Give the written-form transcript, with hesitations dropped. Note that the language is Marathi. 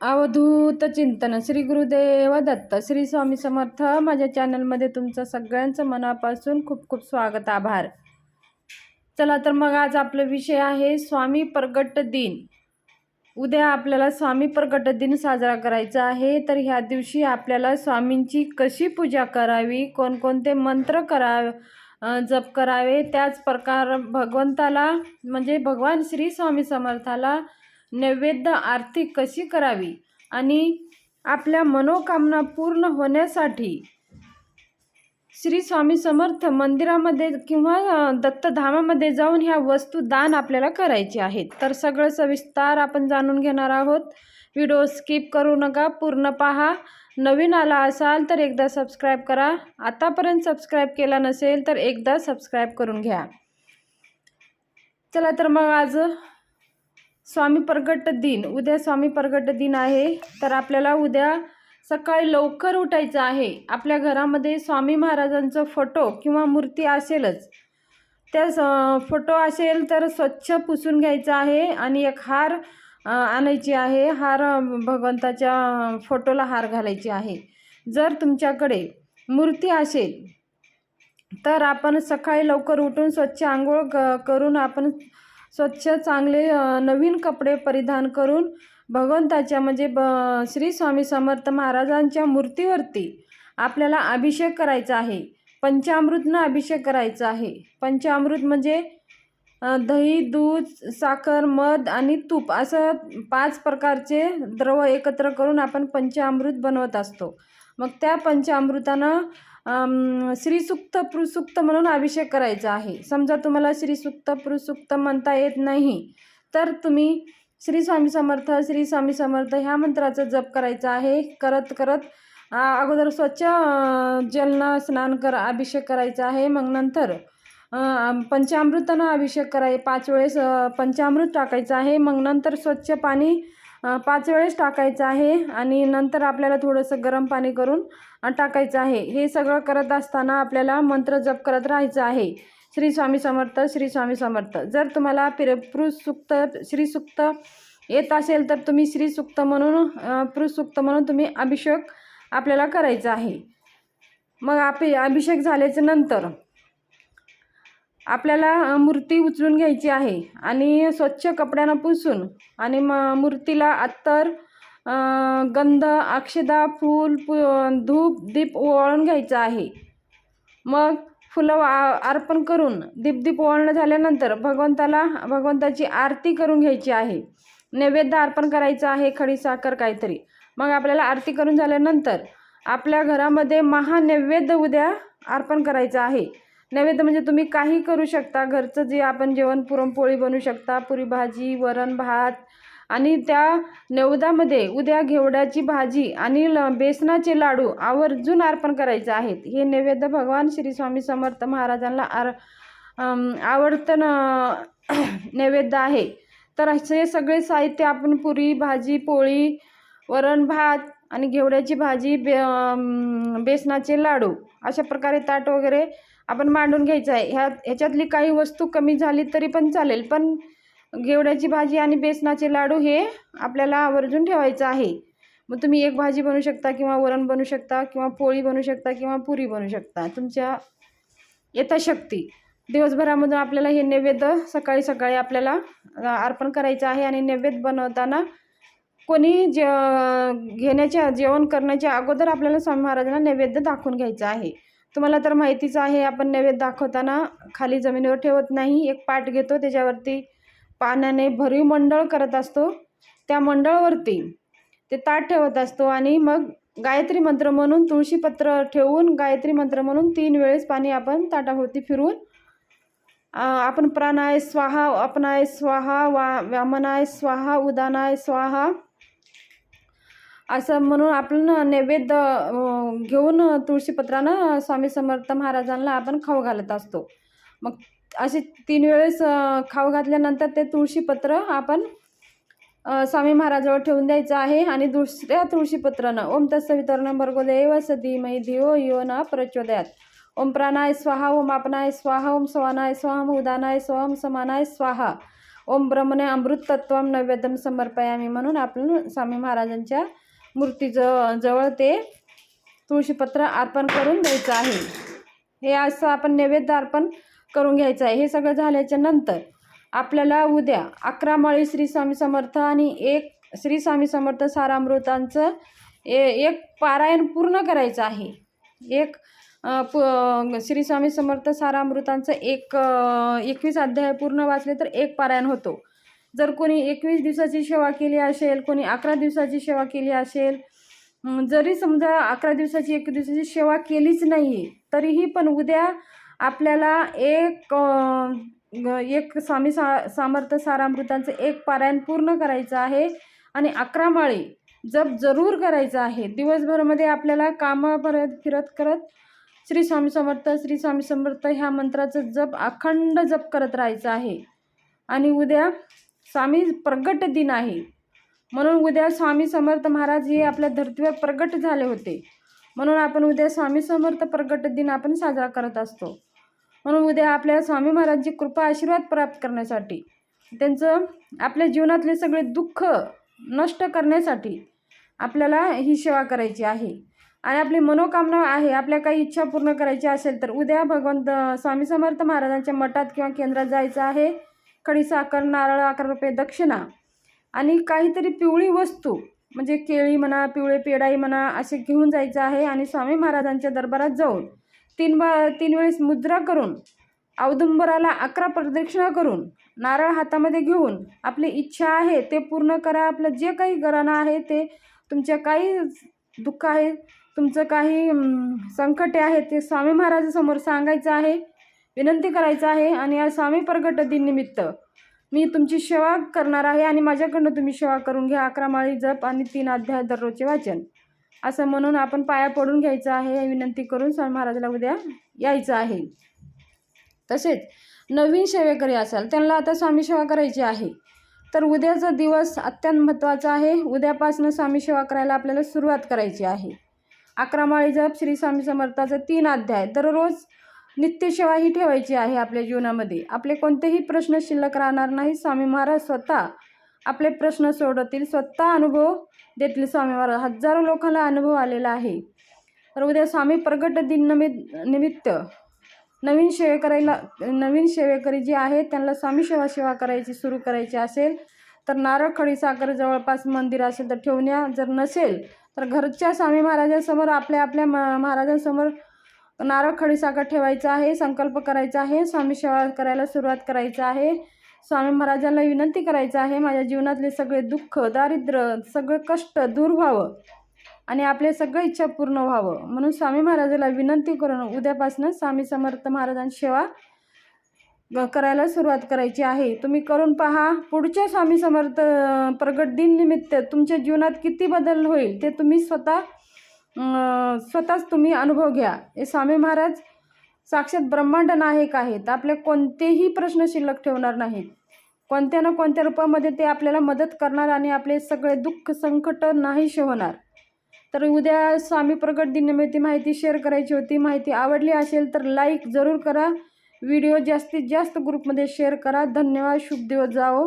अवधूत चिंतन श्री गुरुदेव दत्त श्री स्वामी समर्थ। माझ्या चॅनलमध्ये तुमचं सगळ्यांचं मनापासून खूप खूप स्वागत, आभार। चला तर मग आज आपला विषय आहे स्वामी प्रगट दिन। उद्या आपल्याला स्वामी प्रगट दिन साजरा करायचा आहे। तर ह्या दिवशी आपल्याला स्वामींची कशी पूजा करावी, कोणकोणते मंत्र जप करावे, त्याच प्रकार भगवंताला म्हणजे भगवान श्री स्वामी समर्थाला नैवेद्य आरती कशी करावी आणि आपल्या मनोकामना पूर्ण होण्यासाठी श्री स्वामी समर्थ मंदिरामध्ये किंवा दत्तधामामध्ये जाऊन ह्या वस्तू दान आपल्याला करायची आहेत। तर सगळं सविस्तर आपण जाणून घेणार आहोत। व्हिडिओ स्किप करू नका, पूर्ण पहा। नवीन आला असाल तर एकदा सबस्क्राईब करा, आतापर्यंत सबस्क्राईब केला नसेल तर एकदा सबस्क्राईब करून घ्या। चला तर मग आज स्वामी प्रगट दिन, उद्या स्वामी प्रगट दिन आहे। तर आपल्याला उद्या सकाळी लवकर उठायचं आहे। आपल्या घरामध्ये स्वामी महाराजांचा फोटो किंवा मूर्ती असेलच, त्या फोटो असेल तर स्वच्छ पुसून घ्यायचा आहे आणि एक हार आणायची आहे। हार भगवंताच्या फोटोला हार घालायची आहे। जर तुमच्याकडे मूर्ती असेल तर आपण सकाळी लवकर उठून स्वच्छ आंघोळ करून आपण स्वच्छ चांगले नवीन कपडे परिधान करून भगवंताच्या म्हणजे श्री स्वामी समर्थ महाराजांच्या मूर्तीवरती आपल्याला अभिषेक करायचा आहे। पंचामृतनं अभिषेक करायचा आहे। पंचामृत म्हणजे दही, दूध, साखर, मध आणि तूप असं 5 प्रकारचे द्रव एकत्र करून आपण पंचामृत बनवत असतो। मग त्या पंचामृतानं श्रीसूक्त पृसूक्त म्हणून अभिषेक करायचा आहे। समजा तुम्हाला श्रीसूक्त पृसूक्त म्हणता येत नाही तर तुम्ही श्री स्वामी समर्थ ह्या मंत्राचा जप करायचा आहे। करत अगोदर स्वच्छ जलनं स्नान अभिषेक करायचा आहे। मग नंतर पंचामृतानं अभिषेक 5 वेळेस पंचामृत टाकायचं आहे। मग नंतर स्वच्छ पाणी 5 वेळेस टाकायचं आहे आणि नंतर आपल्याला थोडंसं गरम पाणी करून टाकायचं आहे। हे सगळं करत असताना आपल्याला मंत्र जप करत राहायचं आहे, श्री स्वामी समर्थ श्री स्वामी समर्थ। जर तुम्हाला पृसूक्त श्रीसूक्त येत असेल तर तुम्ही श्रीसूक्त म्हणून पृसूक्त म्हणून तुम्ही अभिषेक आपल्याला करायचा आहे। मग अभिषेक झाल्याच्या नंतर आपल्याला मूर्ती उचलून घ्यायची आहे आणि स्वच्छ कपड्यानं पुसून आणि मूर्तीला अत्तर, गंध, अक्षदा, फूल, धूप, दीप ओवाळून घ्यायचं आहे। मग फुलं अर्पण करून दीप ओवाळणं झाल्यानंतर भगवंताची आरती करून घ्यायची आहे। नैवेद्य अर्पण करायचं आहे, खडी साखर काहीतरी। मग आपल्याला आरती करून झाल्यानंतर आपल्या घरामध्ये महानैवेद्य उद्या अर्पण करायचं आहे। नैवेद्य म्हणजे तुम्ही काही करू शकता, घरचं जे आपण जेवण पुरणपोळी बनवू शकता, पुरी भाजी, वरण भात। आणि त्या नैवेद्यामध्ये उद्या घेवड्याची भाजी आणि बेसनाचे लाडू आवर्जून अर्पण करायचे आहेत। हे नैवेद्य भगवान श्री स्वामी समर्थ महाराजांना आवडतं नैवेद्य आहे। तर असे सगळे साहित्य आपण पुरी भाजी, पोळी, वरण भात आणि घेवड्याची भाजी, बेसनाचे लाडू अशा प्रकारे ताट वगैरे आपण मांडून घ्यायचं आहे। ह्याच्यातली काही वस्तू कमी झाली तरी पण चालेल, पण घेवड्याची भाजी आणि बेसनाचे लाडू हे आपल्याला आवर्जून ठेवायचं आहे। मग तुम्ही एक भाजी बनवू शकता किंवा वरण बनवू शकता किंवा पोळी बनवू शकता किंवा पुरी बनवू शकता, तुमच्या यथाशक्ती। दिवसभरामधून आपल्याला हे नैवेद्य सकाळी आपल्याला अर्पण करायचं आहे। आणि नैवेद्य बनवताना कोणी जेवण करण्याच्या अगोदर आपल्याला स्वामी महाराजांना नैवेद्य दाखवून घ्यायचं आहे। तुम्हाला तर माहितीच आहे, आपण नैवेद्य दाखवताना खाली जमिनीवर ठेवत नाही, एक पाट घेतो, त्याच्यावरती पाण्याने भरीव मंडळ करत असतो, त्या मंडळावरती ते ताट ठेवत असतो आणि मग गायत्री मंत्र म्हणून तुळशीपत्र ठेवून गायत्री मंत्र म्हणून 3 वेळेस पाणी आपण ताटाभोवती फिरवून आपण प्राणाय स्वाहा, अपनाय स्वाहा, वामनाय स्वाहा, उदानाय स्वाहा असं म्हणून आपण नैवेद्य घेऊन तुळशीपत्रानं स्वामी समर्थ महाराजांना आपण खाऊ घालत असतो। मग असे 3 वेळेस खाऊ घातल्यानंतर ते तुळशीपत्र आपण स्वामी महाराजावर ठेवून द्यायचं आहे। आणि दुसऱ्या तुळशीपत्रानं ओम तत्सवितुर्वरेण्यं भर्गो देवस्य धीमहि धियो यो न प्रचोदयात्, ओम प्राणाय स्वाहा, ओम अपनाय स्वाहा, ओम समानाय स्वाहा, ओम उदानाय स्वाहा, ओम समानाय स्वाहा, ओम ब्रह्मणे अमृत तत्वम नैवेद्यम समर्पयामी म्हणून आपण स्वामी महाराजांच्या मूर्तीजवळ ते तुळशीपत्र अर्पण करून द्यायचं आहे. हे असं आपण नैवेद्य अर्पण करून घ्यायचं आहे. हे सगळं झाल्याच्या नंतर आपल्याला उद्या 11 माळी श्री स्वामी समर्थ आणि 1 श्री स्वामी समर्थ सारामृतांचं एक पारायण पूर्ण करायचं आहे. श्री स्वामी समर्थ सारामृतांचं 21 अध्याय पूर्ण वाचले तर 1 पारायण होतो. जर कोणी 21 दिवसाची सेवा केली असेल, कोणी 11 दिवसाची सेवा केली असेल, जरी समजा 11 दिवसाची 1 दिवसाची सेवा केलीच नाही तरीही पण उद्या आपल्याला एक स्वामी समर्थ सारामृतांचं 1 पारायण पूर्ण करायचं आहे आणि 11 माळी जप जरूर करायचं आहे. दिवसभरामध्ये आपल्याला कामं फिरत करत श्री स्वामी समर्थ ह्या मंत्राचं जप अखंड जप करत राहायचं आहे. आणि उद्या स्वामी प्रगट दिन आहे म्हणून उद्या स्वामी समर्थ महाराज हे आपल्या धर्तीवर प्रगट झाले होते म्हणून आपण उद्या स्वामी समर्थ प्रगट दिन आपण साजरा करत असतो. म्हणून उद्या आपल्या स्वामी महाराजांची कृपा आशीर्वाद प्राप्त करण्यासाठी, त्यांचं आपल्या जीवनातले सगळे दुःख नष्ट करण्यासाठी आपल्याला ही सेवा करायची आहे. आणि आपली मनोकामना आहे, आपल्या काही इच्छा पूर्ण करायची असेल तर उद्या भगवंत स्वामी समर्थ महाराजांच्या मठात किंवा केंद्रात जायचं आहे. खडी साखर, नारळ, 11 रुपये दक्षिणा आणि काहीतरी पिवळी वस्तू म्हणजे केळी म्हणा, पिवळे पेढाई म्हणा असे घेऊन जायचं आहे. आणि स्वामी महाराजांच्या दरबारात जाऊन 3 वेळेस मुद्रा करून औदुंबराला 11 प्रदक्षिणा करून नारळ हातामध्ये घेऊन आपली इच्छा आहे ते पूर्ण करा. आपलं जे काही घराणं आहे ते, तुमच्या काही दुःख आहे, तुमचं काही संकटे आहे ते स्वामी महाराजांसमोर सांगायचं आहे, विनंती करायचं आहे. आणि या स्वामी प्रगट दिन निमित्त मी तुमची सेवा करणार आहे आणि माझ्याकडनं तुम्ही सेवा करून घ्या. 11 माळी जप आणि 3 अध्याय दररोजचे वाचन असं म्हणून आपण पाया पडून घ्यायचं आहे. विनंती करून स्वामी महाराजाला उद्या यायचं आहे. तसेच नवीन सेवेकरी असाल त्यांना आता स्वामी सेवा करायची आहे तर उद्याचा दिवस अत्यंत महत्त्वाचा आहे. उद्यापासून स्वामी सेवा करायला आपल्याला सुरुवात करायची आहे. 11 माळी जप, श्री स्वामी समर्थाचं 3 अध्याय दररोज नित्यसेवा ही ठेवायची आहे. आपल्या जीवनामध्ये आपले कोणतेही प्रश्न शिल्लक राहणार नाही. स्वामी महाराज स्वतः आपले प्रश्न सोडवतील, स्वतः अनुभव देतील. स्वामी महाराज हजारो लोकांना अनुभव आलेला आहे. तर उद्या स्वामी प्रगट दिन निमित्त नवीन सेवेकरी जे आहेत त्यांना स्वामी सेवा करायची सुरू करायची असेल तर नारळ, खडी साखर जवळपास मंदिर असेल तर ठेवून या. जर नसेल तर घरच्या स्वामी महाराजांसमोर आपल्या महाराजांसमोर नारळ, खडी साखर ठेवायचं आहे. संकल्प करायचा आहे, स्वामी सेवा करायला सुरुवात करायचं आहे. स्वामी महाराजांना विनंती करायचं आहे माझ्या जीवनातले सगळे दुःख, दारिद्र्य, सगळे कष्ट दूर व्हावं आणि आपले सगळे इच्छा पूर्ण व्हावं म्हणून स्वामी महाराजाला विनंती करून उद्यापासून स्वामी समर्थ महाराजांची सेवा करायला सुरुवात करायची आहे. तुम्ही करून पहा. पुढच्या स्वामी समर्थ प्रगट दिन निमित्त तुमच्या जीवनात किती बदल होईल ते तुम्ही स्वतःच तुम्ही अनुभव घ्या. हे स्वामी महाराज साक्षात ब्रह्मांड नायक आहेत. आपले कोणतेही प्रश्न शिल्लक ठेवणार नाहीत. कोणत्या ना कोणत्या रूपामध्ये ते आपल्याला मदत करणार आणि आपले सगळे दुःख संकट नाहीसे होणार. तर उद्या स्वामी प्रगट दिनानिमित्त माहिती शेअर करायची होती. माहिती आवडली असेल तर लाईक जरूर करा. व्हिडिओ जास्तीत जास्त ग्रुपमध्ये शेअर करा. धन्यवाद. शुभ दिवस जाओ.